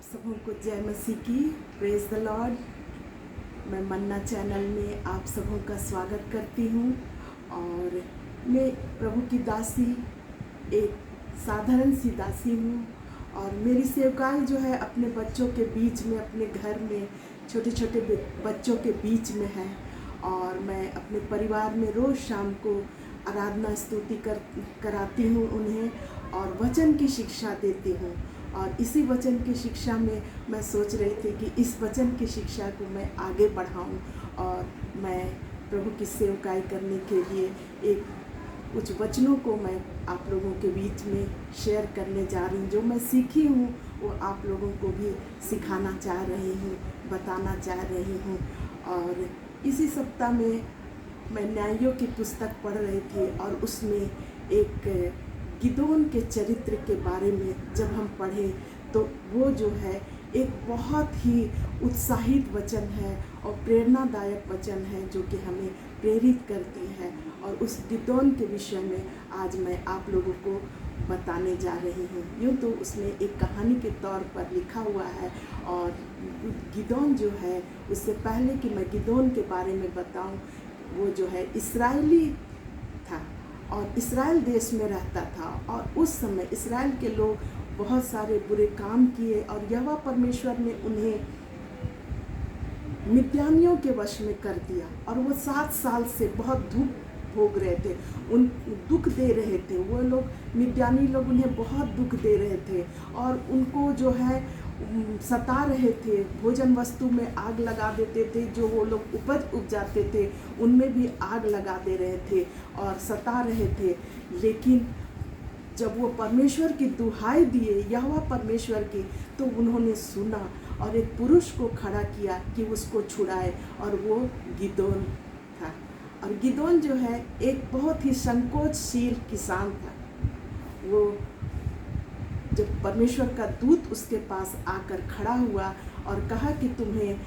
सबों को जय मसीह की। Praise the Lord. मैं मन्ना चैनल में आप सबों का स्वागत करती हूँ और मैं प्रभु की दासी, एक साधारण सी दासी हूँ और मेरी सेवकाई जो है अपने बच्चों के बीच में, अपने घर में छोटे छोटे बच्चों के बीच में है। और मैं अपने परिवार में रोज़ शाम को आराधना स्तुति कराती हूँ उन्हें और वचन की शिक्षा देती हूँ। और इसी वचन की शिक्षा में मैं सोच रही थी कि इस वचन की शिक्षा को मैं आगे बढ़ाऊँ और मैं प्रभु की सेवकाई करने के लिए एक कुछ वचनों को मैं आप लोगों के बीच में शेयर करने जा रही हूँ। जो मैं सीखी हूँ वो आप लोगों को भी सिखाना चाह रही हूँ, बताना चाह रही हूँ। और इसी सप्ताह में मैं न्यायों की पुस्तक पढ़ रही थी और उसमें एक गिदोन के चरित्र के बारे में जब हम पढ़े तो वो जो है एक बहुत ही उत्साहित वचन है और प्रेरणादायक वचन है जो कि हमें प्रेरित करती है। और उस गिदोन के विषय में आज मैं आप लोगों को बताने जा रही हूँ। यूँ तो उसमें एक कहानी के तौर पर लिखा हुआ है और गिदोन जो है, उससे पहले कि मैं गिदोन के बारे में बताऊँ, वो जो है इस्राएली था और इस्राएल देश में रहता था। और उस समय इस्राएल के लोग बहुत सारे बुरे काम किए और यहोवा परमेश्वर ने उन्हें मिद्यानियों के वश में कर दिया और वो 7 साल से बहुत दुख भोग रहे थे, उन दुख दे रहे थे। वो लोग, मिद्यानी लोग, उन्हें बहुत दुख दे रहे थे और उनको जो है सता रहे थे। भोजन वस्तु में आग लगा देते थे, जो वो लोग उपज उपजाते थे उनमें भी आग लगा दे रहे थे और सता रहे थे। लेकिन जब वो परमेश्वर की दुहाई दिए, यहोवा परमेश्वर की, तो उन्होंने सुना और एक पुरुष को खड़ा किया कि उसको छुड़ाए और वो गिदोन था। और गिदोन जो है एक बहुत ही संकोचशील किसान था। वो जब परमेश्वर का दूत उसके पास आकर खड़ा हुआ और कहा कि तुम्हें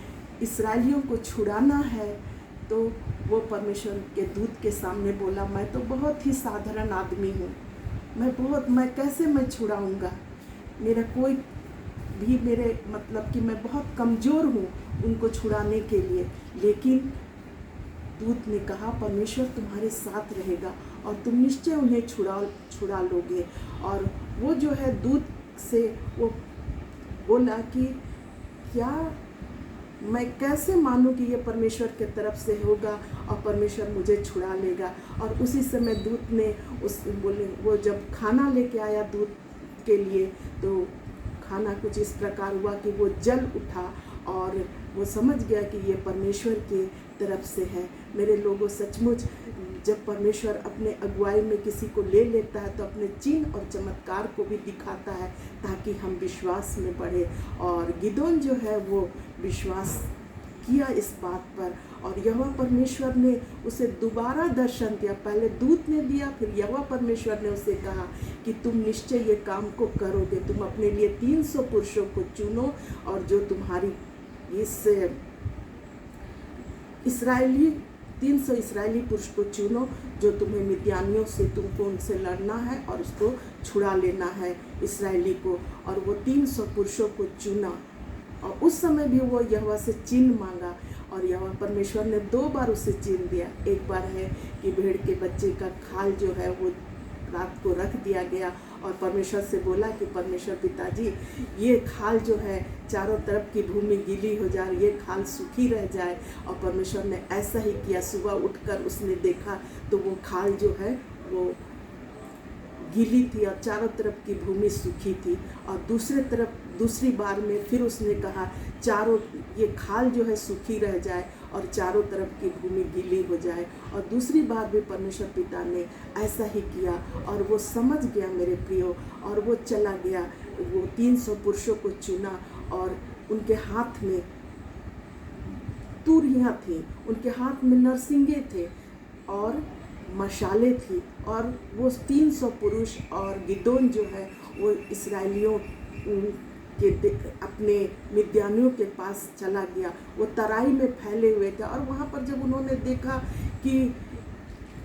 इस्राएलियों को छुड़ाना है, तो वो परमेश्वर के दूत के सामने बोला, मैं तो बहुत ही साधारण आदमी हूँ, मैं कैसे मैं छुड़ाऊँगा, मेरा कोई भी, मेरे मतलब कि मैं बहुत कमज़ोर हूँ उनको छुड़ाने के लिए। लेकिन दूत ने कहा, परमेश्वर तुम्हारे साथ रहेगा और तुम निश्चय उन्हें छुड़ा लोगे। और वो जो है दूत से वो बोला कि क्या मैं कैसे मानूं कि ये परमेश्वर के तरफ से होगा और परमेश्वर मुझे छुड़ा लेगा। और उसी समय दूत ने वो जब खाना लेके आया दूत के लिए, तो खाना कुछ इस प्रकार हुआ कि वो जल उठा और वो समझ गया कि ये परमेश्वर के तरफ से है। मेरे लोगों, सचमुच जब परमेश्वर अपने अगुवाई में किसी को ले लेता है तो अपने चिन्ह और चमत्कार को भी दिखाता है ताकि हम विश्वास में बढ़े। और गिदोन जो है वो विश्वास किया इस बात पर और यहोवा परमेश्वर ने उसे दोबारा दर्शन दिया। पहले दूत ने दिया, फिर यहोवा परमेश्वर ने उसे कहा कि तुम निश्चय ये काम को करोगे। तुम अपने लिए 300 पुरुषों को चुनो और जो तुम्हारी इस 300 इस्राएली पुरुष को चुनो जो तुम्हें मिद्यानियों से, तुमको उनसे लड़ना है और उसको छुड़ा लेना है इस्राएली को। और वो 300 पुरुषों को चुना और उस समय भी वो यहोवा से चिन्ह मांगा और यहोवा परमेश्वर ने 2 बार उसे चिन्ह दिया। एक बार है कि भेड़ के बच्चे का खाल जो है वो रात को रख दिया गया और परमेश्वर से बोला कि परमेश्वर पिताजी, ये खाल जो है चारों तरफ की भूमि गीली हो जाए, ये खाल सूखी रह जाए। और परमेश्वर ने ऐसा ही किया। सुबह उठकर उसने देखा तो वो खाल जो है वो गीली थी और चारों तरफ की भूमि सूखी थी। और दूसरी बार में फिर उसने कहा, ये खाल जो है सूखी रह जाए और चारों तरफ की भूमि गीली हो जाए। और दूसरी बार भी परमेश्वर पिता ने ऐसा ही किया और वो समझ गया मेरे प्रियो, और वो चला गया। वो 300 पुरुषों को चुना और उनके हाथ में तुरहियां थी, उनके हाथ में नरसिंगे थे और मशाले थी। और वो 300 पुरुष और गिदोन जो है वो इस्राएलियों के अपने मिद्यानियों के पास चला गया। वो तराई में फैले हुए थे और वहाँ पर जब उन्होंने देखा कि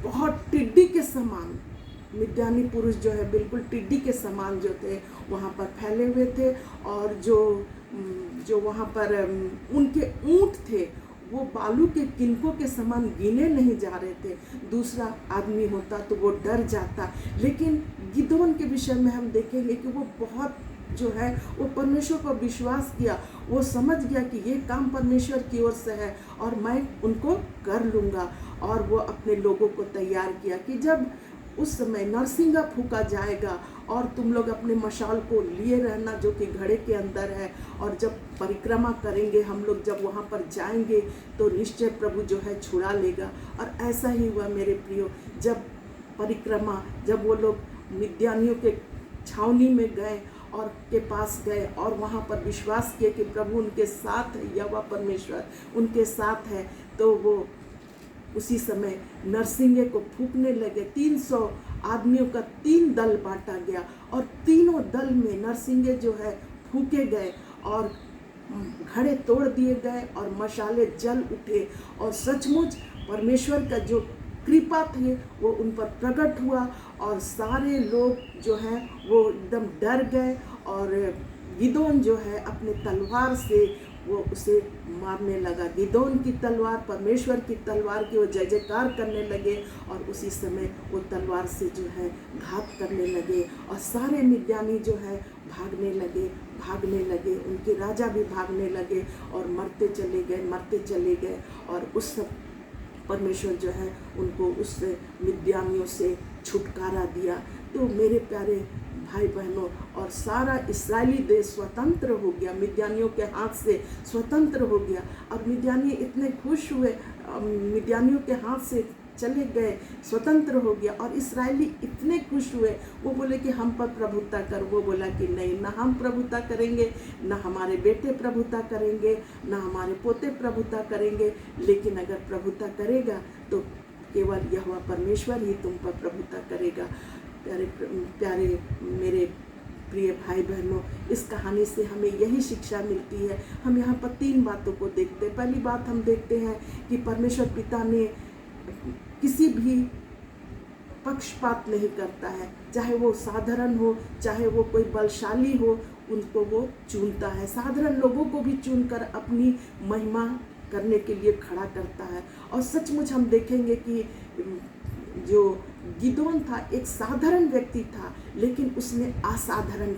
बहुत टिड्डी के समान मिद्यानी पुरुष जो है बिल्कुल टिड्डी के समान जो थे वहाँ पर फैले हुए थे और जो जो वहाँ पर उनके ऊँट थे वो बालू के किनकों के समान गिने नहीं जा रहे थे। दूसरा आदमी होता तो वो डर जाता, लेकिन गिदोन के विषय में हम देखेंगे कि वो बहुत जो है वो परमेश्वर पर विश्वास किया। वो समझ गया कि ये काम परमेश्वर की ओर से है और मैं उनको कर लूँगा। और वो अपने लोगों को तैयार किया कि जब उस समय नरसिंगा फूका जाएगा और तुम लोग अपने मशाल को लिए रहना जो कि घड़े के अंदर है, और जब परिक्रमा करेंगे हम लोग, जब वहाँ पर जाएंगे तो निश्चय प्रभु जो है छुड़ा लेगा। और ऐसा ही हुआ मेरे प्रियो, जब परिक्रमा, जब वो लोग मिद्यानियों के छावनी में गए और के पास गए और वहाँ पर विश्वास किए कि प्रभु उनके साथ है, यहोवा परमेश्वर उनके साथ है, तो वो उसी समय नरसिंगे को फूकने लगे। 300 आदमियों का 3 दल बांटा गया और तीनों दल में नरसिंगे जो है फूके गए और घड़े तोड़ दिए गए और मशाले जल उठे। और सचमुच परमेश्वर का जो कृपा थी वो उन पर प्रकट हुआ और सारे लोग जो हैं वो एकदम डर गए। और गिदोन जो है अपने तलवार से वो उसे मारने लगा। गिदोन की तलवार, परमेश्वर की तलवार की वो जय जयकार करने लगे और उसी समय वो तलवार से जो है घात करने लगे और सारे मिद्यानी जो है भागने लगे, उनके राजा भी भागने लगे और मरते चले गए। और उस सब परमेश्वर जो है उनको उस मिद्यानियों से छुटकारा दिया। तो मेरे प्यारे भाई बहनों, और सारा इस्राएली देश स्वतंत्र हो गया, मिद्यानियों के हाथ से स्वतंत्र हो गया। और मिद्यानी इतने खुश हुए, मिद्यानियों के हाथ से चले गए, स्वतंत्र हो गया। और इस्राएली इतने खुश हुए, वो बोले कि हम पर प्रभुता कर। वो बोला कि नहीं, ना हम प्रभुता करेंगे, ना हमारे बेटे प्रभुता करेंगे, ना हमारे पोते प्रभुता करेंगे, लेकिन अगर प्रभुता करेगा तो केवल यहोवा परमेश्वर ही तुम पर प्रभुता करेगा। प्यारे मेरे प्रिय भाई बहनों, इस कहानी से हमें यही शिक्षा मिलती है। हम यहाँ पर 3 बातों को देखते हैं। पहली बात हम देखते हैं कि परमेश्वर पिता ने किसी भी पक्षपात नहीं करता है, चाहे वो साधारण हो, चाहे वो कोई बलशाली हो, उनको वो चुनता है। साधारण लोगों को भी चुनकर अपनी महिमा करने के लिए खड़ा करता है। और सचमुच हम देखेंगे कि जो गिदोन था एक साधारण व्यक्ति था, लेकिन उसने असाधारण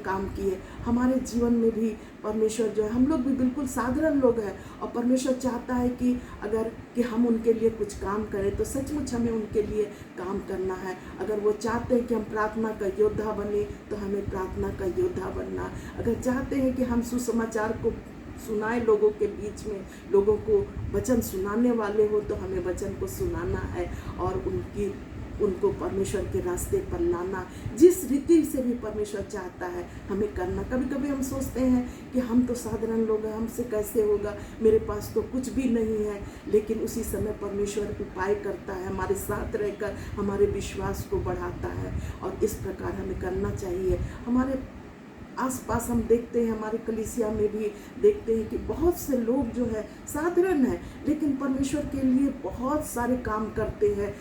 काम किए। हमारे जीवन में भी परमेश्वर जो है, हम लोग भी बिल्कुल साधारण लोग हैं और परमेश्वर चाहता है कि हम उनके लिए कुछ काम करें, तो सचमुच हमें उनके लिए काम करना है। अगर वो चाहते हैं कि हम प्रार्थना का योद्धा बने, तो हमें प्रार्थना का योद्धा बनना। अगर चाहते हैं कि हम सुसमाचार को सुनाए लोगों के बीच में, लोगों को वचन सुनाने वाले हो, तो हमें वचन को सुनाना है और उनको परमेश्वर के रास्ते पर लाना, जिस रीति से भी परमेश्वर चाहता है हमें करना। कभी कभी हम सोचते हैं कि हम तो साधारण लोग हैं, हमसे कैसे होगा, मेरे पास तो कुछ भी नहीं है, लेकिन उसी समय परमेश्वर उपाय करता है, हमारे साथ रहकर हमारे विश्वास को बढ़ाता है। और इस प्रकार हमें करना चाहिए। हमारे आसपास हम देखते हैं, हमारे कलीसिया में भी देखते हैं कि बहुत से लोग जो है साधारण हैं, लेकिन परमेश्वर के लिए बहुत सारे काम करते हैं।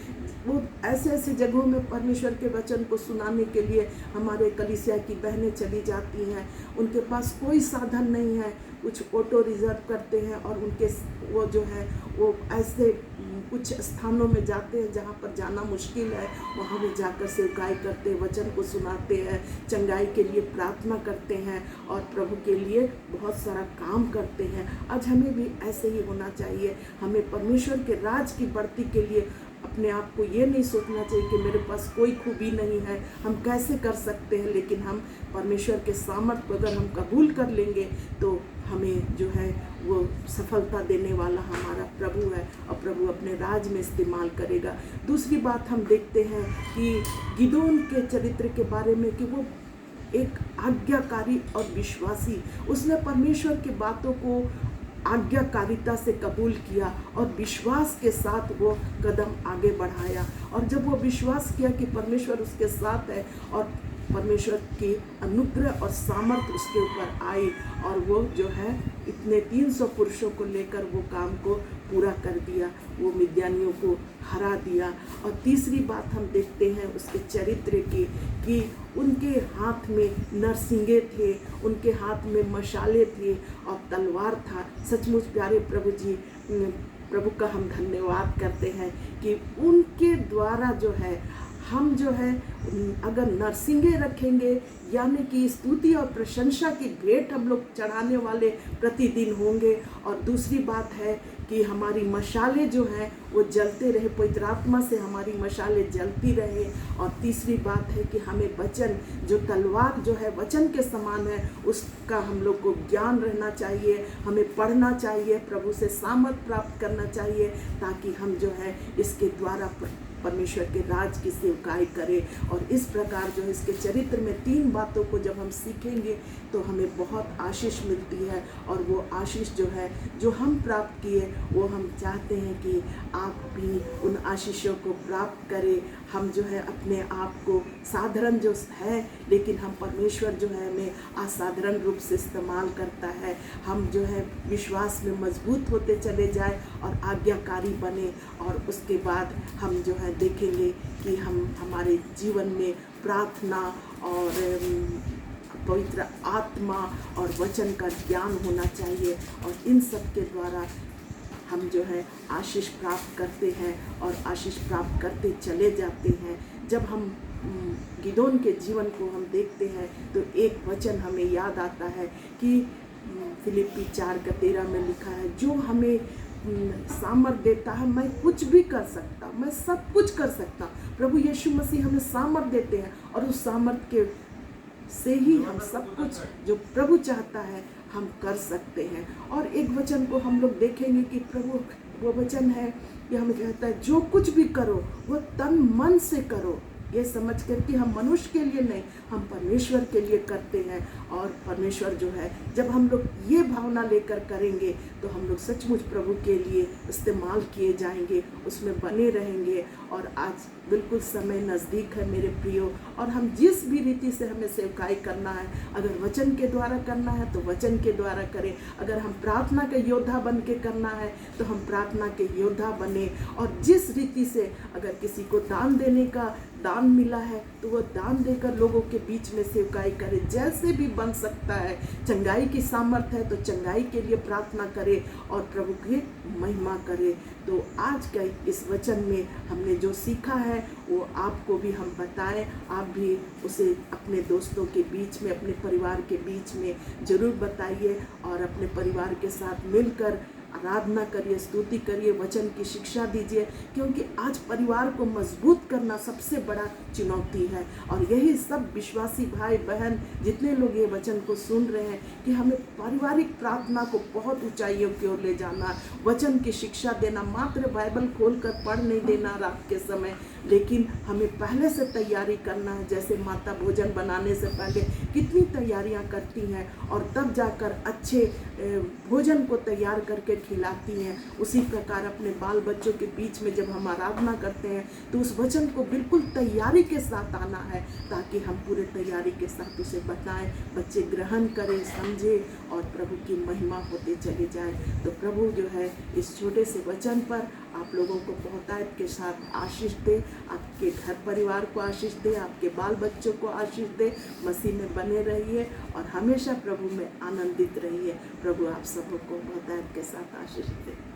वो ऐसे जगहों में परमेश्वर के वचन को सुनाने के लिए हमारे कलीसिया की बहनें चली जाती हैं। उनके पास कोई साधन नहीं है, कुछ ऑटो रिजर्व करते हैं और उनके वो जो है वो ऐसे कुछ स्थानों में जाते हैं जहाँ पर जाना मुश्किल है, वहाँ भी जाकर सेवकाई करते हैं, वचन को सुनाते हैं, चंगाई के लिए प्रार्थना करते हैं और प्रभु के लिए बहुत सारा काम करते हैं। आज हमें भी ऐसे ही होना चाहिए। हमें परमेश्वर के राज की बढ़ती के लिए अपने आप को ये नहीं सोचना चाहिए कि मेरे पास कोई खूबी नहीं है, हम कैसे कर सकते हैं, लेकिन हम परमेश्वर के सामर्थ्य को अगर हम कबूल कर लेंगे तो हमें जो है वो सफलता देने वाला हमारा प्रभु है और प्रभु अपने राज में इस्तेमाल करेगा। दूसरी बात हम देखते हैं कि गिदोन के चरित्र के बारे में कि वो एक आज्ञाकारी और विश्वासी, उसने परमेश्वर की बातों को आज्ञाकारिता से कबूल किया और विश्वास के साथ वो कदम आगे बढ़ाया। और जब वो विश्वास किया कि परमेश्वर उसके साथ है और परमेश्वर की अनुग्रह और सामर्थ्य उसके ऊपर आई और वो जो है इतने 300 पुरुषों को लेकर वो काम को पूरा कर दिया, वो मिद्यानियों को हरा दिया। और तीसरी बात हम देखते हैं उसके चरित्र की कि उनके हाथ में नरसिंगे थे, उनके हाथ में मशाले थे और तलवार था। सचमुच प्यारे प्रभु जी, प्रभु का हम धन्यवाद करते हैं कि उनके द्वारा जो है हम जो है अगर नरसिंगे रखेंगे, यानी कि स्तुति और प्रशंसा की भेंट हम लोग चढ़ाने वाले प्रतिदिन होंगे। और दूसरी बात है कि हमारी मशालें जो हैं वो जलते रहे, पवित्र आत्मा से हमारी मशालें जलती रहे। और तीसरी बात है कि हमें वचन, जो तलवार जो है वचन के समान है, उसका हम लोग को ज्ञान रहना चाहिए, हमें पढ़ना चाहिए, प्रभु से सामर्थ प्राप्त करना चाहिए, ताकि हम जो है इसके द्वारा परमेश्वर के राज की सेवकाई करें। और इस प्रकार जो है इसके चरित्र में 3 बातों को जब हम सीखेंगे तो हमें बहुत आशीष मिलती है। और वो आशीष जो है जो हम प्राप्त किए, वो हम चाहते हैं कि आप भी उन आशीषों को प्राप्त करें। हम जो है अपने आप को साधारण जो है, लेकिन हम परमेश्वर जो है हमें असाधारण रूप से इस्तेमाल करता है। हम जो है विश्वास में मजबूत होते चले जाए और आज्ञाकारी बने। और उसके बाद हम जो है देखेंगे कि हम हमारे जीवन में प्रार्थना और पवित्र आत्मा और वचन का ज्ञान होना चाहिए। और इन सब के द्वारा हम जो है आशीष प्राप्त करते हैं और आशीष प्राप्त करते चले जाते हैं। जब हम गिदोन के जीवन को हम देखते हैं तो एक वचन हमें याद आता है कि फिलिप्पी 4:13 में लिखा है, जो हमें सामर्थ देता है, मैं कुछ भी कर सकता, मैं सब कुछ कर सकता। प्रभु यीशु मसीह हमें सामर्थ देते हैं और उस सामर्थ के से ही हम सब कुछ जो प्रभु चाहता है हम कर सकते हैं। और एक वचन को हम लोग देखेंगे कि प्रभु, वो वचन है कि हमें कहता है जो कुछ भी करो वो तन मन से करो, ये समझ कर कि हम मनुष्य के लिए नहीं, हम परमेश्वर के लिए करते हैं। और परमेश्वर जो है, जब हम लोग ये भावना लेकर करेंगे तो हम लोग सचमुच प्रभु के लिए इस्तेमाल किए जाएंगे, उसमें बने रहेंगे। और आज बिल्कुल समय नज़दीक है मेरे प्रियो, और हम जिस भी रीति से हमें सेवकाई करना है, अगर वचन के द्वारा करना है तो वचन के द्वारा करें, अगर हम प्रार्थना के योद्धा बन के करना है तो हम प्रार्थना के योद्धा बने। और जिस रीति से अगर किसी को दान देने का दान मिला है तो वो दान देकर लोगों के बीच में सेवकाई करे, जैसे भी बन सकता है। चंगाई की सामर्थ है तो चंगाई के लिए प्रार्थना करे और प्रभु की महिमा करे। तो आज का इस वचन में हमने जो सीखा है वो आपको भी हम बताएं, आप भी उसे अपने दोस्तों के बीच में, अपने परिवार के बीच में जरूर बताइए और अपने परिवार के साथ मिलकर आराधना करिए, स्तुति करिए, वचन की शिक्षा दीजिए, क्योंकि आज परिवार को मजबूत करना सबसे बड़ा चुनौती है। और यही सब विश्वासी भाई बहन जितने लोग ये वचन को सुन रहे हैं कि हमें पारिवारिक प्रार्थना को बहुत ऊंचाइयों की ओर ले जाना, वचन की शिक्षा देना, मात्र बाइबल खोलकर पढ़ नहीं देना रात के समय, लेकिन हमें पहले से तैयारी करना है। जैसे माता भोजन बनाने से पहले कितनी तैयारियां करती हैं और तब जाकर अच्छे भोजन को तैयार करके खिलाती हैं, उसी प्रकार अपने बाल बच्चों के बीच में जब हम आराधना करते हैं तो उस वचन को बिल्कुल तैयारी के साथ आना है, ताकि हम पूरे तैयारी के साथ उसे बताएं, बच्चे ग्रहण करें, समझें और प्रभु की महिमा होते चले जाए। तो प्रभु जो है इस छोटे से वचन पर आप लोगों को बहुतायत के साथ आशीष दे, आपके घर परिवार को आशीष दे, आपके बाल बच्चों को आशीष दे। मसीह में बने रहिए और हमेशा प्रभु में आनंदित रहिए। प्रभु आप सबको बहुतायत के साथ आशीष दे।